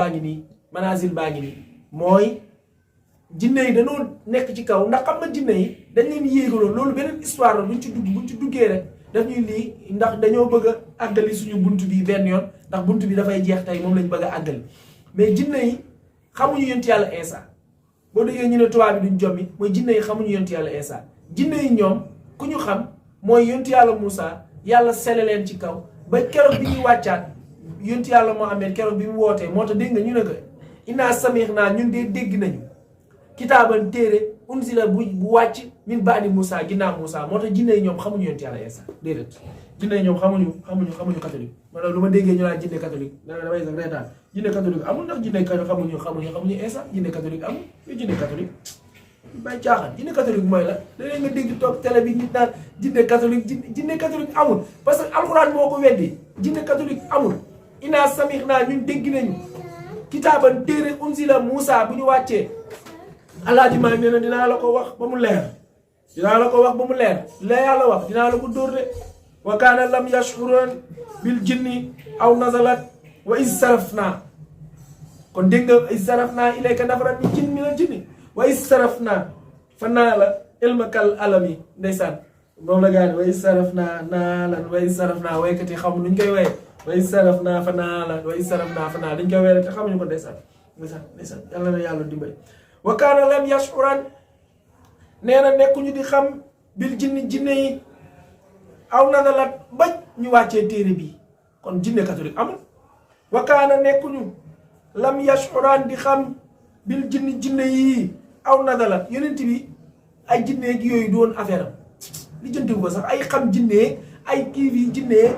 baa ngi nii manazil baa ngi nii mooy jinne yi dañoo nekk ci kaw ndax xam nga jinne yi dañ leen yéegaloon loolu beneen histoire la buñ ci duggee rek daf ñuy lii ndax dañoo bëgg a àggali suñu bunt bi benn yoon ndax bunt bi dafay jeex tey moom lañ bëgg a àggali mais jinne yi xamuñu yonent yàlla Isa boo déggee ñu ne tubaab bi duñ jommi mooy jinne yi xamuñu yonent yàlla Isa jinne yi ñoom ku ñu xam mooy yonent yàlla Moussa yàlla sele leen ci kaw ba keroog bi ñuy wàccaat yonent yàlla Muhammad keroog bi mu wootee moo tax dégg nga ñu ne ko inaa samix naa ñun dee dégg nañu kitaaban téere unsila bu wàcc min baadi Moussa ginnaaw Moussa moo tax jinne yi ñoom xamuñu yonent yàlla Isa déedéet jinne yi ñoom xamuñu catholique maanaam lu ma déggee ñu naan jinne catholique damay sax reetaan jinne catholique amul ndax jinne xamuñu Isa jinne catholique amul yu jinne catholique bay caaxaan jinne catholique mooy la léeg-léeg nga dégg toog télé bi nit naan jinne catholique amul parce que alxuraan moo ko weddi jinne catholique amul inaa samix naa ñun dégg nañu kitaaban téere unsila Moussa bu ñu wàccee alaaji maa nee na dinaa la ko wax ba mu leer la yàlla wax dinaa la ko dóor de wa kaana lam yashhuran bil jinni aw nazalat wa is sarafna kon dégg nga is sarafna ilayka nafaran minal jinni wa is sarafna fa naa la ilmakal alami ndeysaan moom la gaa wa is sarafna naa lan wa is sarafna waykati xamul nuñ koy waye wa is sarafna fa naa la wa is sarafna fa naa dañ koy waye te xamuñu ko ndeysaan yàlla na yàlla dimbali wa kaana lam yashhuran nee na nekkuñu di xam bil jinne yi aw nazalat bañ ñu wàccee téere bi kon jinne catholique amul wa kaana nekkuñu lam yashhuran di xam bil jinne yi aw nazalat yonent bi ay jinne gi yooyu doon affaire am li jëntewu ko sax ay xam jinne ay kii bi jinne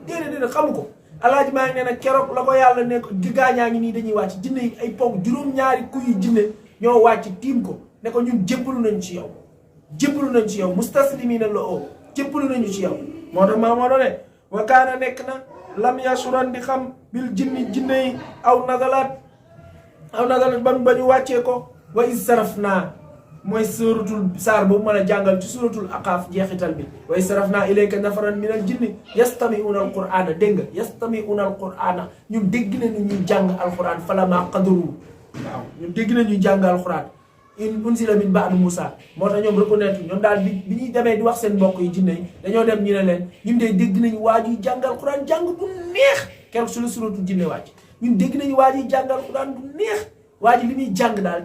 déedéet xamu ko alaaji maa ngi nee na keroog la ko yàlla ne ko gaañaa ngi nii dañuy wàcc jinne yi ay ponk juróom-ñaari kuy jinne ñoo wàcc tiim ko ne ko ñun jébbalu nañ ci yow mustaslimina la oo jébbalu nañu ci yow moo tax maa moo doone wa kaana nekk na lam yasuran di xam bil jinne yi aw nazalat ba ñu wàccee ko wa is saraf naa mooy suratul saar boobu mën a jàngal ci suratul aqaaf jeexital bi wa is saraf naa ilayka nafaran minal jinni yastami'una alqur'ana dégg nga yastami'una alqur'ana ñun dégg nañu ñuy jàng alqur'an falama qadaru waaw ñun dégg nañu ñuy jàng alqur'an in unsila min ba'di Moussa moo tax ñoom reconnaître ñoom daal bi ñuy demee di wax seen mbokk yi jinne yi dañoo dem ñu ne leen ñun de dégg nañu waa ji jàng alqur'an jàng bu neex keroog su la suratul jinne wàcc ñun dégg nañu waa ji jàng alqur'an bu neex waa ji li muy jàng daal